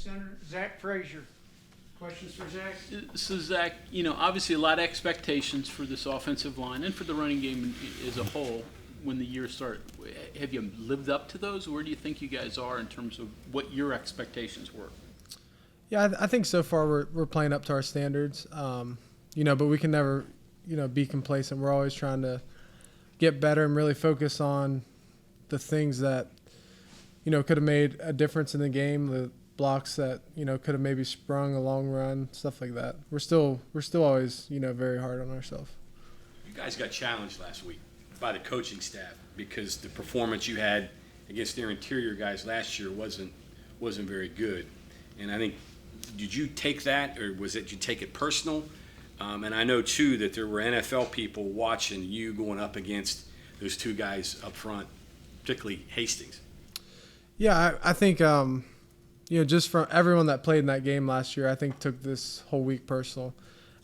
center, Zach Frazier. Questions for Zach? So Zach, obviously a lot of expectations for this offensive line and for the running game as a whole when the year started. Have you lived up to those? Where do you think you guys are in terms of what your expectations were? Yeah, I think so far we're playing up to our standards. But we can never, be complacent. We're always trying to get better and really focus on the things that, could have made a difference in the game, the blocks that, could have maybe sprung a long run, stuff like that. We're still always, very hard on ourselves. You guys got challenged last week by the coaching staff because the performance you had against their interior guys last year wasn't very good. And I think, did you take that, or did you take it personal? And I know, too, that there were NFL people watching you going up against those two guys up front, particularly Hastings. Yeah, I think, just from everyone that played in that game last year, I think took this whole week personal.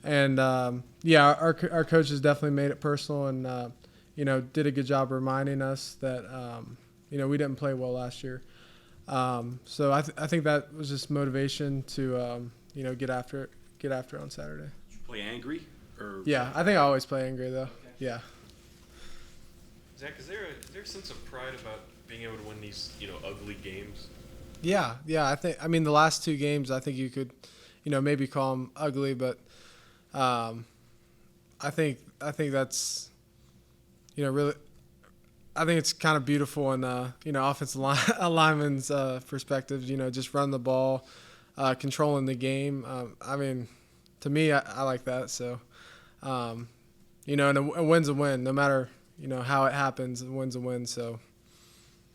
And, our coaches definitely made it personal and, did a good job reminding us that, we didn't play well last year. So I think that was just motivation to, get after it on Saturday. Did you play angry? Yeah, I think I always play angry, though. Okay. Yeah. Zach, is there a sense of pride about being able to win these, ugly games? Yeah. I mean, the last two games, I think you could, maybe call them ugly, but I think that's, really, I think it's kind of beautiful in, offensive lineman's perspective, just run the ball, controlling the game. I mean, to me, I like that. So, and a win's a win, no matter, how it happens, a win's a win. So.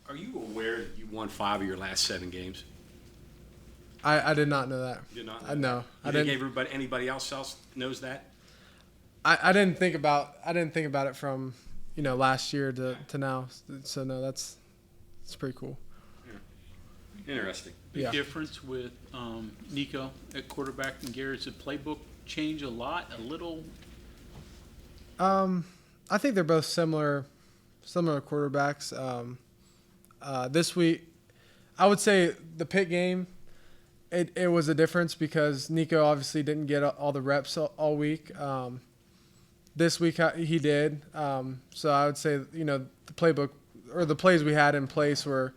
Are you aware that you won 5 of your last 7 games? I did not know that. You did not know that? No. I didn't. Anybody else knows that? I didn't think about it from, last year to now. So no, that's pretty cool. Yeah. Interesting. Big difference with Nico at quarterback and Garrett. Does the playbook change a lot, a little? I think they're both similar quarterbacks. This week, I would say the Pitt game, it was a difference because Nico obviously didn't get all the reps all week. This week he did. So I would say, the playbook or the plays we had in place were,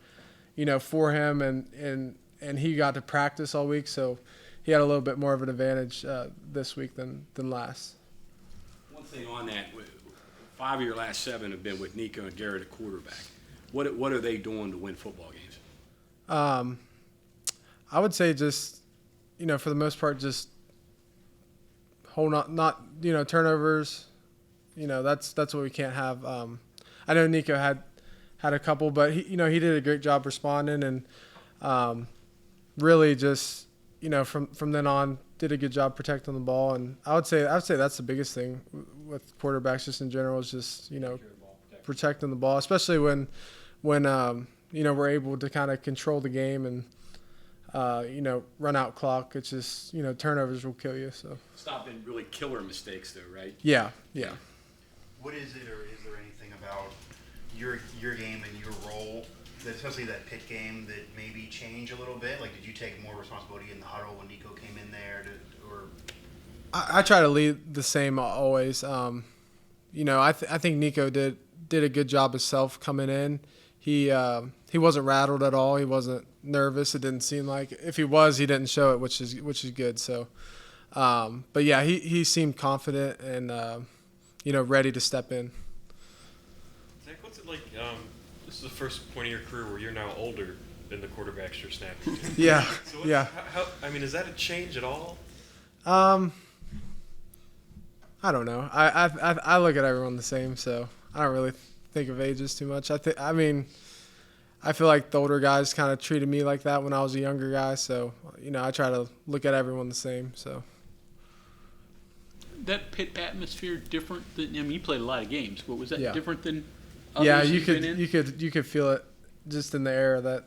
for him and he got to practice all week. So he had a little bit more of an advantage this week than last. One thing on that, 5 of your last 7 have been with Nico and Garrett at quarterback. What are they doing to win football games? I would say just, for the most part, just hold on, not turnovers. That's what we can't have. I know Nico had a couple, but he did a great job responding and really just from then on did a good job protecting the ball. And I would say that's the biggest thing with quarterbacks just in general is just protecting the ball, especially when we're able to kind of control the game and run out clock. It's just turnovers will kill you. So Stopping really killer mistakes though, right? Yeah. What is it, or is there anything about your game and your role, especially that Pitt game, that maybe change a little bit? Like, did you take more responsibility in the huddle when Nico came in there, or? I try to lead the same always. I think Nico did a good job himself coming in. He wasn't rattled at all. He wasn't nervous. It didn't seem like. If he was, he didn't show it, which is good. So, but yeah, he seemed confident and ready to step in. Zach, what's it like? This is the first point of your career where you're now older than the quarterbacks you're snapping to. Yeah. So How, is that a change at all? I don't know. I look at everyone the same, so I don't really think of ages too much. I feel like the older guys kind of treated me like that when I was a younger guy, so I try to look at everyone the same. So That Pitt atmosphere different than? You played a lot of games, but was that different than? Yeah, you could feel it just in the air that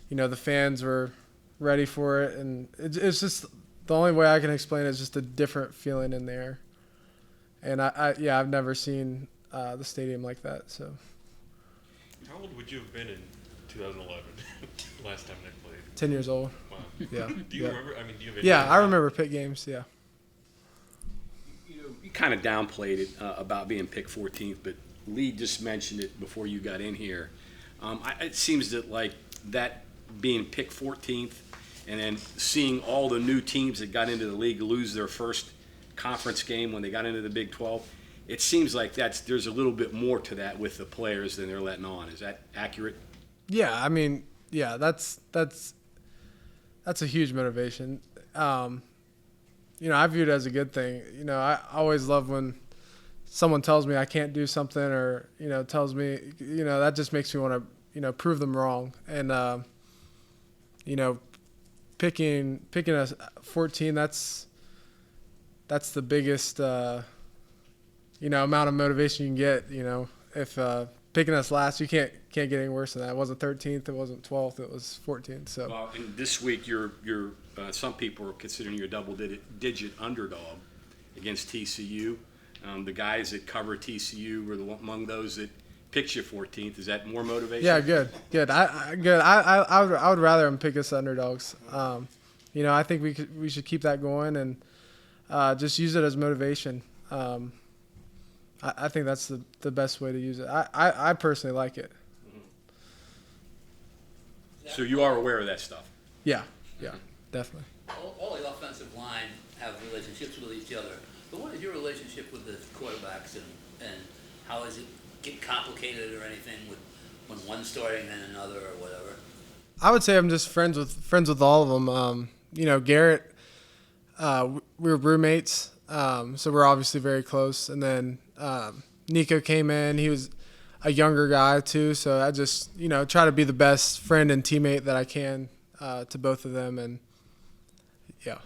the fans were ready for it, and it's just the only way I can explain it is just a different feeling in the air. And I've never seen the stadium like that. So. How old would you have been in 2011, last time they played? 10 years old. Wow. Yeah. Do you yeah. remember? I mean, do you have Yeah, any- I remember pit games. Yeah. You kind of downplayed it about being picked 14th, but Lee just mentioned it before you got in here. It seems that like that being picked 14th and then seeing all the new teams that got into the league lose their first conference game when they got into the Big 12, it seems like there's a little bit more to that with the players than they're letting on. Is that accurate? Yeah, I mean, yeah, that's a huge motivation. I view it as a good thing. I always love when someone tells me I can't do something, or tells me, that just makes me want to prove them wrong. And picking a 14, that's the biggest amount of motivation you can get. If picking us last, you can't get any worse than that. It wasn't 13th, it wasn't 12th, it was 14th. So Well, and this week, you're some people are considering you a double-digit underdog against TCU. The guys that cover TCU were among those that picked you 14th. Is that more motivation? yeah, good. I would rather them pick us underdogs. I think we should keep that going and just use it as motivation. I think that's the best way to use it. I personally like it. So you are aware of that stuff? Yeah, definitely. All the offensive line have relationships with each other. But what is your relationship with the quarterbacks, and how does it get complicated or anything with when one's starting and then another or whatever? I would say I'm just friends with all of them. Garrett, we were roommates, so we're obviously very close. And then Nico came in. He was a younger guy too, so I just try to be the best friend and teammate that I can to both of them. And yeah.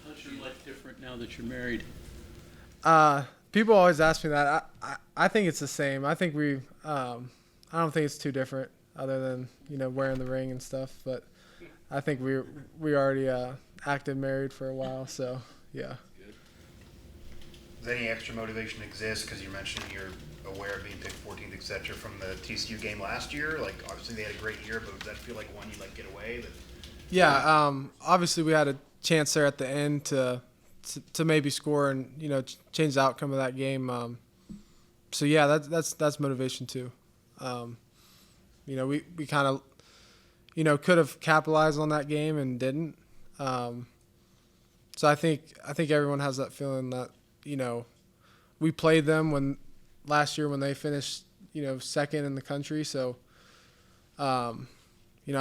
How's your life different now that you're married? People always ask me that. I think it's the same. I think I don't think it's too different, other than wearing the ring and stuff. But I think we already acted married for a while, so yeah. Does any extra motivation exist? Because you mentioned you're aware of being picked 14th, etc. from the TCU game last year. Like, obviously they had a great year, but does that feel like one you get away? Yeah. Obviously we had a chance there at the end to maybe score and change the outcome of that game. So yeah, that's motivation too. We kind of could have capitalized on that game and didn't. So I think everyone has that feeling that we played them last year when they finished second in the country. So I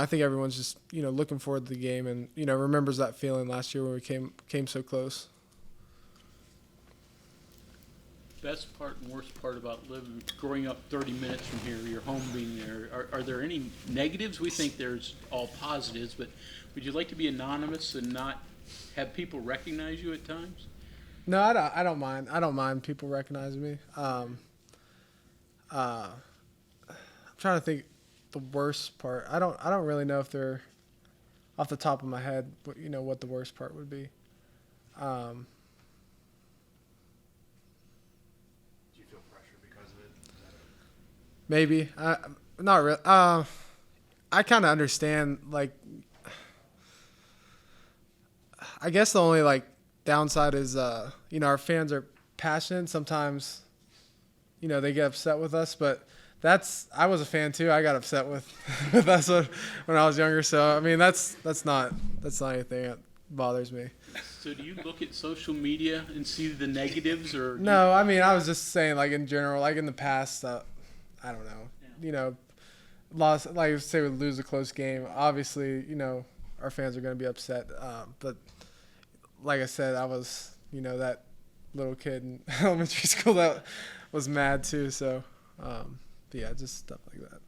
think everyone's just looking forward to the game and remembers that feeling last year when we came so close. Best part and worst part about growing up 30 minutes from here, your home being there, are there any negatives? We think there's all positives, but would you like to be anonymous and not have people recognize you at times? No, I don't mind. I don't mind people recognizing me. I'm trying to think the worst part. I don't really know if they're off the top of my head, what the worst part would be. Do you feel pressure because of it? Maybe. Not really. I kind of understand. I guess the only downside is our fans are passionate. Sometimes they get upset with us, but I was a fan too. I got upset with us when I was younger. So I mean that's not anything that bothers me. So do you look at social media and see the negatives, or No, I mean I was just saying in general, in the past, I don't know, lost, say we lose a close game. Obviously, our fans are going to be upset. But like I said, I was that little kid in elementary school that was mad too. So yeah, just stuff like that.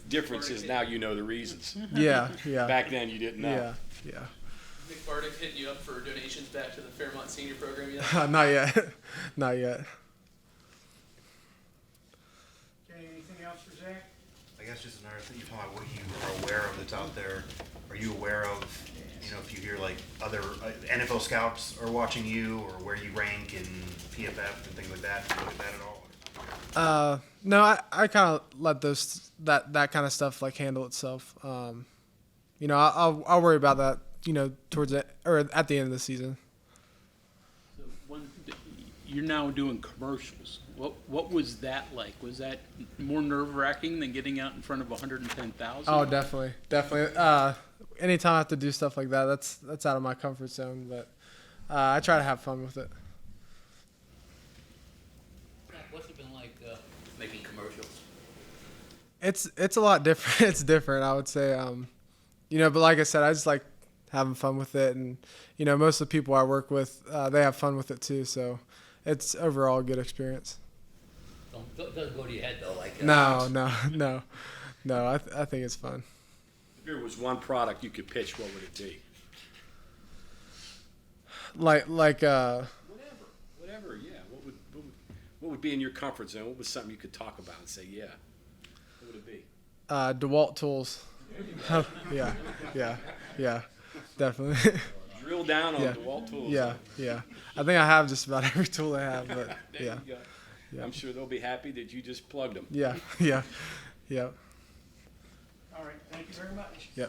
Difference is now you know the reasons. Yeah. Back then you didn't know. Yeah. Nick Bardick hitting you up for donations back to the Fairmont Senior Program yet? Not yet. Not yet. Okay, anything else for Zach? I guess just another thing, you're talking about what you are aware of that's out there. Are you aware of, if you hear other NFL scouts are watching you, or where you rank in PFF and things like that? Do you look at that at all? No, I kind of let that kind of stuff handle itself. I'll worry about that, towards it or at the end of the season. So you're now doing commercials. What was that like? Was that more nerve-wracking than getting out in front of 110,000? Oh, definitely. Anytime I have to do stuff like that, that's out of my comfort zone. But I try to have fun with it. What's it been like making commercials? It's a lot different. It's different, I would say. But like I said, I just like having fun with it, and most of the people I work with, they have fun with it too. So it's overall a good experience. Doesn't go to your head though, like. No. I think it's fun. If there was one product you could pitch, what would it be? Like Whatever, yeah. What would be in your comfort zone? What was something you could talk about and say, yeah? What would it be? DeWalt tools. Yeah, definitely. Drill down on Yeah. DeWalt tools. Yeah. I think I have just about every tool they have, but There yeah. you go. Yeah. I'm sure they'll be happy that you just plugged them. Yeah. All right, thank you very much. Yeah.